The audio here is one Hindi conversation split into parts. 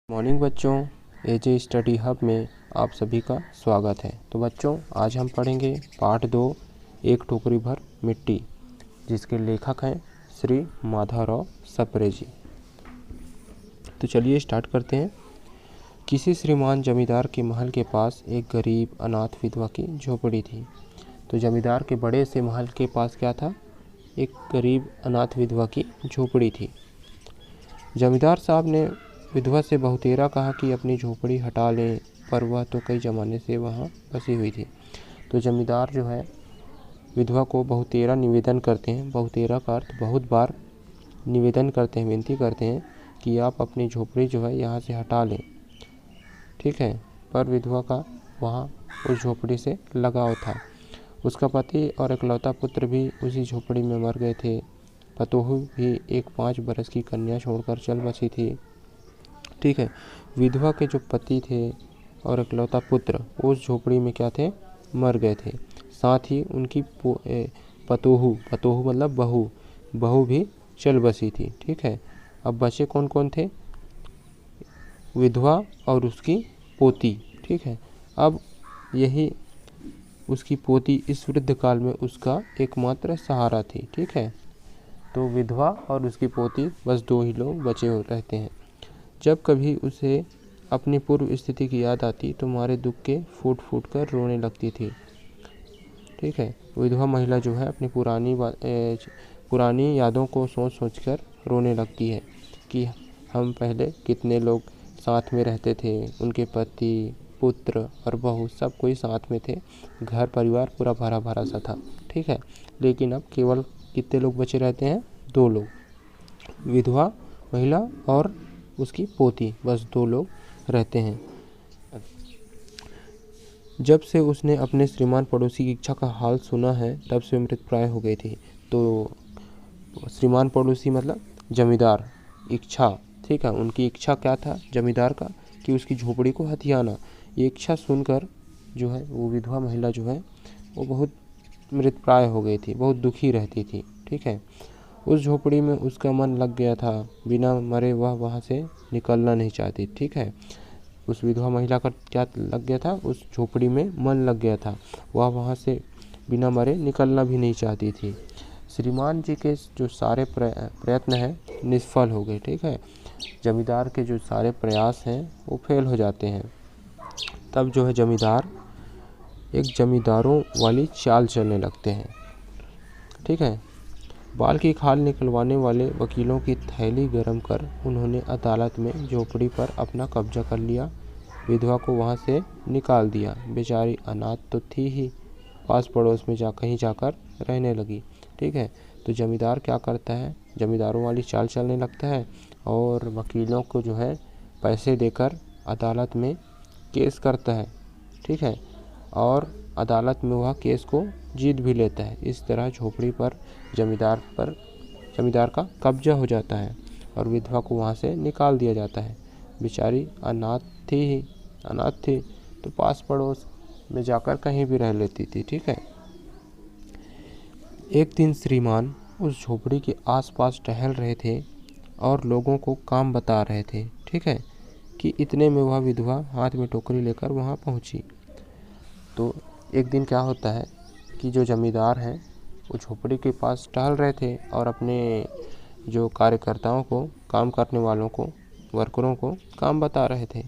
मॉर्निंग बच्चों, एजे स्टडी हब में आप सभी का स्वागत है। तो बच्चों, आज हम पढ़ेंगे पाठ 2 एक टोकरी भर मिट्टी, जिसके लेखक हैं श्री माधवराव सप्रे जी। तो चलिए स्टार्ट करते हैं। किसी श्रीमान जमींदार के महल के पास एक गरीब अनाथ विधवा की झोपड़ी थी। तो जमींदार के बड़े से महल के पास क्या था? एक गरीब अनाथ विधवा की झोपड़ी थी। जमींदार साहब ने विधवा से बहुतेरा कहा कि अपनी झोपड़ी हटा लें, पर वह तो कई ज़माने से वहाँ बसी हुई थी। तो जमींदार जो है विधवा को बहुतेरा निवेदन करते हैं। बहुतेरा का अर्थ बहुत बार निवेदन करते हैं, विनती करते हैं कि आप अपनी झोपड़ी जो है यहाँ से हटा लें, ठीक है। पर विधवा का वहाँ उस झोपड़ी से लगाव था। उसका पति और इकलौता पुत्र भी उसी झोपड़ी में मर गए थे। पतोहू भी एक 5 बरस की कन्या छोड़कर चल बसी थी, ठीक है। विधवा के जो पति थे और इकलौता पुत्र उस झोपड़ी में क्या थे? मर गए थे। साथ ही उनकी पतोहू मतलब बहू भी चल बसी थी, ठीक है। अब बचे कौन कौन थे? विधवा और उसकी पोती, ठीक है। अब यही उसकी पोती इस वृद्ध काल में उसका एकमात्र सहारा थी, ठीक है। तो विधवा और उसकी पोती, बस 2 ही लोग बचे हो रहते हैं। जब कभी उसे अपनी पूर्व स्थिति की याद आती तो मारे दुख के फूट फूट कर रोने लगती थी, ठीक है। विधवा महिला जो है अपनी पुरानी यादों को सोच सोच कर रोने लगती है कि हम पहले कितने लोग साथ में रहते थे। उनके पति, पुत्र और बहू सब कोई साथ में थे। घर परिवार पूरा भरा भरा सा था, ठीक है। लेकिन अब केवल कितने लोग बचे रहते हैं? 2 लोग, विधवा महिला और उसकी पोती, बस 2 लोग रहते हैं। जब से उसने अपने श्रीमान पड़ोसी की इच्छा का हाल सुना है, तब से मृत प्राय हो गई थी। तो श्रीमान पड़ोसी मतलब जमींदार, इच्छा, ठीक है। उनकी इच्छा क्या था जमींदार का? कि उसकी झोपड़ी को हथियाना। ये इच्छा सुनकर जो है वो विधवा महिला जो है वो बहुत मृत प्राय हो गई थी, बहुत दुखी रहती थी, ठीक है। उस झोपड़ी में उसका मन लग गया था। बिना मरे वह वहाँ से निकलना नहीं चाहती, ठीक है। उस विधवा महिला का क्या लग गया था? उस झोपड़ी में मन लग गया था। वह वहाँ से बिना मरे निकलना भी नहीं चाहती थी। श्रीमान जी के जो सारे प्रयत्न हैं निष्फल हो गए, ठीक है। जमींदार के जो सारे प्रयास हैं वो फेल हो जाते हैं। तब जो है जमींदार एक जमींदारों वाली चाल चलने लगते हैं, ठीक है। बाल की खाल निकलवाने वाले वकीलों की थैली गरम कर उन्होंने अदालत में झोपड़ी पर अपना कब्जा कर लिया। विधवा को वहां से निकाल दिया। बेचारी अनाथ तो थी ही, पास पड़ोस में कहीं जाकर रहने लगी, ठीक है। तो जमींदार क्या करता है? जमींदारों वाली चाल चलने लगता है और वकीलों को जो है पैसे देकर अदालत में केस करता है, ठीक है। और अदालत में वह केस को जीत भी लेता है। इस तरह झोपड़ी पर जमींदार का कब्जा हो जाता है और विधवा को वहाँ से निकाल दिया जाता है। बेचारी अनाथ थी तो पास पड़ोस में जाकर कहीं भी रह लेती थी, ठीक है। एक दिन श्रीमान उस झोपड़ी के आसपास टहल रहे थे और लोगों को काम बता रहे थे, ठीक है, कि इतने में वह विधवा हाथ में टोकरी लेकर वहाँ पहुँची। तो एक दिन क्या होता है कि जो जमींदार हैं वो झोपड़ी के पास टहल रहे थे और अपने जो कार्यकर्ताओं को, काम करने वालों को, वर्करों को काम बता रहे थे,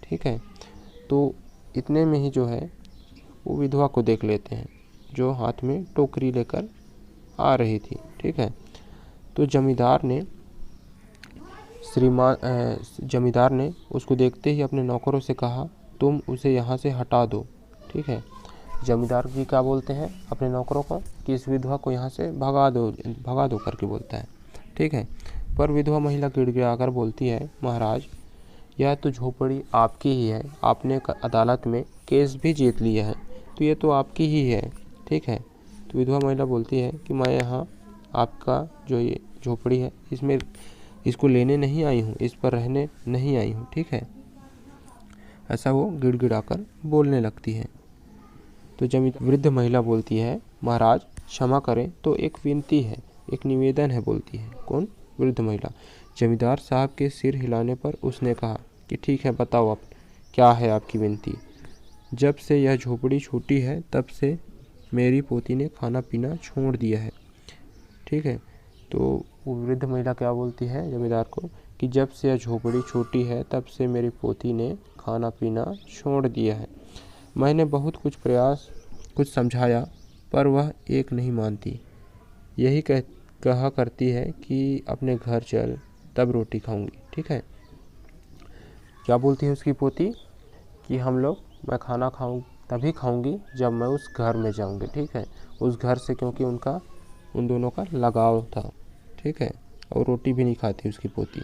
ठीक है। तो इतने में ही जो है वो विधवा को देख लेते हैं जो हाथ में टोकरी लेकर आ रही थी, ठीक है। तो जमींदार ने उसको देखते ही अपने नौकरों से कहा, तुम उसे यहाँ से हटा दो, ठीक है। जमींदार जी क्या बोलते हैं अपने नौकरों को कि इस विधवा को यहाँ से भगा दो करके बोलता है, ठीक है। पर विधवा महिला गिड़गिड़ाकर बोलती है, महाराज यह तो झोपड़ी आपकी ही है, आपने अदालत में केस भी जीत लिया है, तो ये तो आपकी ही है, ठीक है। तो विधवा महिला बोलती है कि मैं यहाँ आपका जो ये झोपड़ी है इसको लेने नहीं आई हूँ, इस पर रहने नहीं आई हूँ, ठीक है। ऐसा वो गिड़गिड़ाकर बोलने लगती है। तो जब वृद्ध महिला बोलती है, महाराज क्षमा करें, तो एक विनती है, एक निवेदन है, बोलती है। कौन? वृद्ध महिला। जमींदार साहब के सिर हिलाने पर उसने कहा, कि ठीक है बताओ आप क्या है आपकी विनती। जब से यह झोपड़ी छूटी है तब से मेरी पोती ने खाना पीना छोड़ दिया है। ठीक है, तो वो वृद्ध महिला क्या बोलती है जमींदार को कि जब से यह झोपड़ी छूटी है तब से मेरी पोती ने खाना पीना छोड़ दिया है। मैंने बहुत कुछ समझाया पर वह एक नहीं मानती। यही कहा करती है कि अपने घर चल तब रोटी खाऊंगी। ठीक है, क्या बोलती है उसकी पोती कि मैं खाना तभी खाऊंगी जब मैं उस घर में जाऊंगी। ठीक है, उस घर से, क्योंकि उन दोनों का लगाव था। ठीक है, और रोटी भी नहीं खाती उसकी पोती।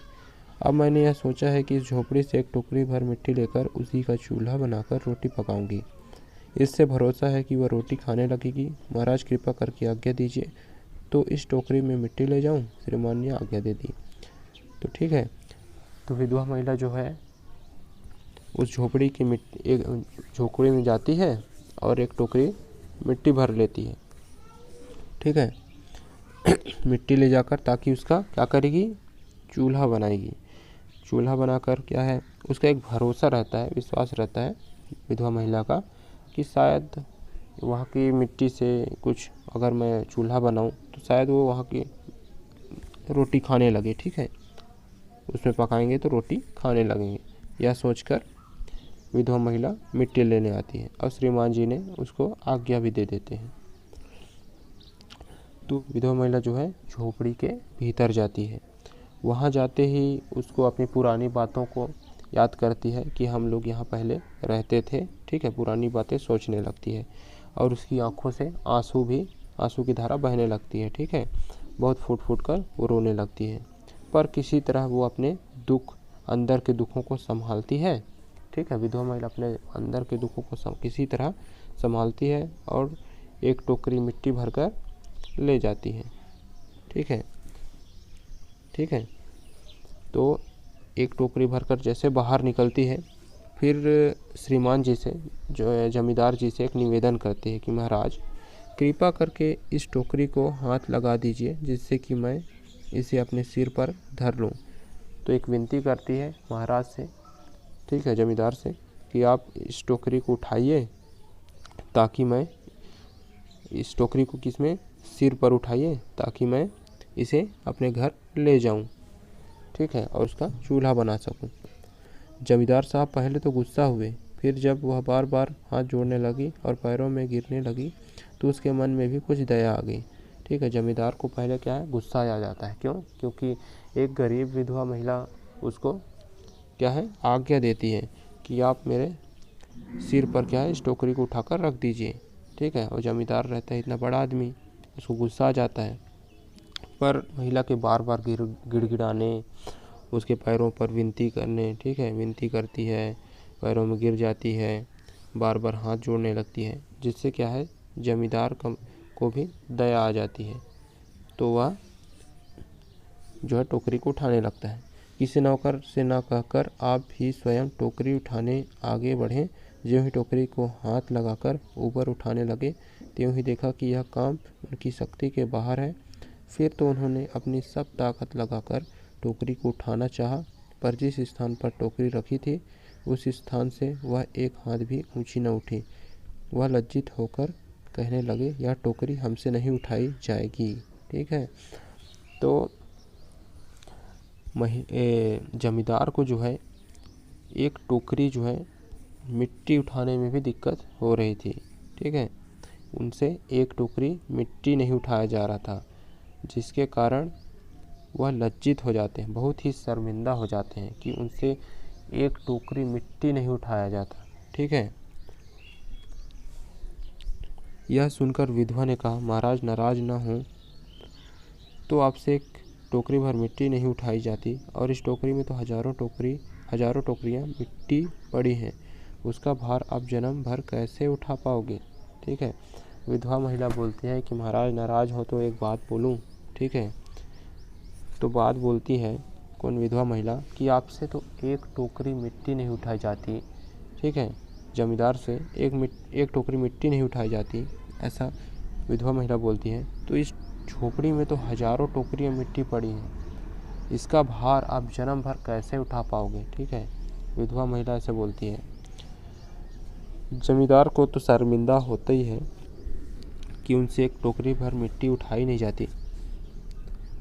अब मैंने यह सोचा है कि इस झोपड़ी से एक टोकरी भर मिट्टी लेकर उसी का चूल्हा बनाकर रोटी पकाऊंगी। इससे भरोसा है कि वह रोटी खाने लगेगी। महाराज कृपा करके आज्ञा दीजिए तो इस टोकरी में मिट्टी ले जाऊं। श्रीमान ने आज्ञा दे दी। तो ठीक है, तो विधवा महिला जो है उस झोपड़ी में जाती है और एक टोकरी मिट्टी भर लेती है। ठीक है, मिट्टी ले जाकर ताकि उसका क्या करेगी, चूल्हा बनाएगी। चूल्हा बनाकर क्या है, उसका एक भरोसा रहता है, विश्वास रहता है विधवा महिला का कि शायद वहाँ की मिट्टी से कुछ अगर मैं चूल्हा बनाऊँ तो शायद वो वहाँ की रोटी खाने लगे। ठीक है, उसमें पकाएंगे तो रोटी खाने लगेंगे। यह सोचकर विधवा महिला मिट्टी लेने आती है और श्रीमान जी ने उसको आज्ञा भी दे देते हैं। तो विधवा महिला जो है झोपड़ी के भीतर जाती है। वहाँ जाते ही उसको अपनी पुरानी बातों को याद करती है कि हम लोग यहाँ पहले रहते थे। ठीक है, पुरानी बातें सोचने लगती है और उसकी आंखों से आंसू की धारा बहने लगती है। ठीक है, बहुत फूट फूट कर वो रोने लगती है, पर किसी तरह वो अपने अंदर के दुखों को संभालती है। ठीक है, विधवा महिला अपने अंदर के दुखों को किसी तरह संभालती है और एक टोकरी मिट्टी भरकर ले जाती है। ठीक है, तो एक टोकरी भरकर जैसे बाहर निकलती है, फिर श्रीमान जी से, जो है जमींदार जी से, एक निवेदन करती है कि महाराज कृपा करके इस टोकरी को हाथ लगा दीजिए जिससे कि मैं इसे अपने सिर पर धर लूँ। तो एक विनती करती है महाराज से, ठीक है, जमींदार से, कि आप इस टोकरी को उठाइए ताकि मैं इस टोकरी को सिर पर उठाइए ताकि मैं इसे अपने घर ले जाऊं। ठीक है, और उसका चूल्हा बना सकूं। जमींदार साहब पहले तो गुस्सा हुए, फिर जब वह बार बार हाथ जोड़ने लगी और पैरों में गिरने लगी तो उसके मन में भी कुछ दया आ गई। ठीक है, जमींदार को पहले क्या है, गुस्सा आ जाता है। क्यों? क्योंकि एक गरीब विधवा महिला उसको क्या है, आज्ञा देती है कि आप मेरे सिर पर क्या है, इस टोकरी को उठाकर रख दीजिए। ठीक है, और जमींदार रहता है इतना बड़ा आदमी, उसको गुस्सा आ जाता है। पर महिला के बार बार गिड़गिड़ाने, उसके पैरों पर विनती करने, ठीक है, विनती करती है, पैरों में गिर जाती है, बार बार हाथ जोड़ने लगती है, जिससे क्या है, जमींदार को भी दया आ जाती है। तो वह जो है टोकरी को उठाने लगता है। किसी नौकर से ना कहकर आप ही स्वयं टोकरी उठाने आगे बढ़े। ज्यों ही टोकरी को हाथ लगाकर ऊपर उठाने लगे त्यों ही देखा कि यह काम उनकी शक्ति के बाहर है। फिर तो उन्होंने अपनी सब ताकत लगाकर टोकरी को उठाना चाहा, पर जिस स्थान पर टोकरी रखी थी उस स्थान से वह एक हाथ भी ऊंची न उठी। वह लज्जित होकर कहने लगे, यह टोकरी हमसे नहीं उठाई जाएगी। ठीक है, तो जमींदार को जो है एक टोकरी जो है मिट्टी उठाने में भी दिक्कत हो रही थी। ठीक है, उनसे एक टोकरी मिट्टी नहीं उठाया जा रहा था, जिसके कारण वह लज्जित हो जाते हैं, बहुत ही शर्मिंदा हो जाते हैं कि उनसे एक टोकरी मिट्टी नहीं उठाया जाता। ठीक है, यह सुनकर विधवा ने कहा, महाराज नाराज न हो, तो आपसे एक टोकरी भर मिट्टी नहीं उठाई जाती, और इस टोकरी में तो हजारों टोकरियां मिट्टी पड़ी हैं, उसका भार आप जन्म भर कैसे उठा पाओगे। ठीक है, विधवा महिला बोलती है कि महाराज नाराज हो तो एक बात बोलूं। ठीक है, तो बात बोलती है कौन, विधवा महिला, कि आपसे तो एक टोकरी मिट्टी नहीं उठाई जाती। ठीक है, जमींदार से एक टोकरी मिट्टी नहीं उठाई जाती, ऐसा विधवा महिला बोलती है। तो इस झोपड़ी में तो हजारों टोकरियां मिट्टी पड़ी हैं, इसका भार आप जन्म भर कैसे उठा पाओगे। ठीक है, विधवा महिला ऐसे बोलती है। जमींदार को तो शर्मिंदा होता ही है कि उनसे एक टोकरी भर मिट्टी उठाई नहीं जाती।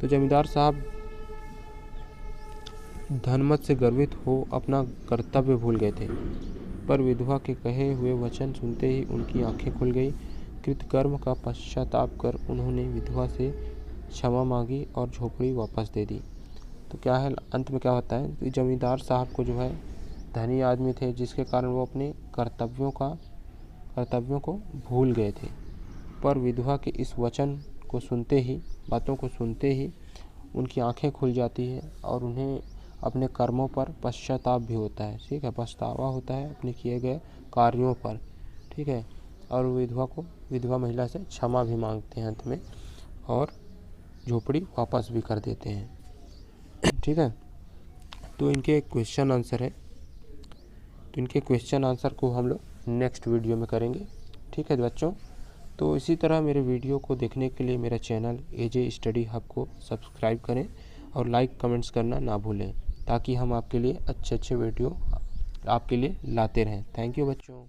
तो जमींदार साहब धनमत से गर्वित हो अपना कर्तव्य भूल गए थे, पर विधवा के कहे हुए वचन सुनते ही उनकी आंखें खुल गई। कृतकर्म का पश्चाताप कर उन्होंने विधवा से क्षमा मांगी और झोपड़ी वापस दे दी। तो क्या है, अंत में क्या होता है कि जमींदार साहब को जो है धनी आदमी थे, जिसके कारण वो अपने कर्तव्यों को भूल गए थे, पर विधवा के इस वचन को सुनते ही, बातों को सुनते ही उनकी आंखें खुल जाती है और उन्हें अपने कर्मों पर पश्चाताप भी होता है। ठीक है, पछतावा होता है अपने किए गए कार्यों पर। ठीक है, और विधवा महिला से क्षमा भी मांगते हैं अंत में और झोपड़ी वापस भी कर देते हैं। ठीक है, तो इनके क्वेश्चन आंसर है, तो इनके क्वेश्चन आंसर को हम लोग नेक्स्ट वीडियो में करेंगे। ठीक है बच्चों, तो इसी तरह मेरे वीडियो को देखने के लिए मेरा चैनल एजे स्टडी हब को सब्सक्राइब करें और लाइक कमेंट्स करना ना भूलें, ताकि हम आपके लिए अच्छे वीडियो आपके लिए लाते रहें। थैंक यू बच्चों।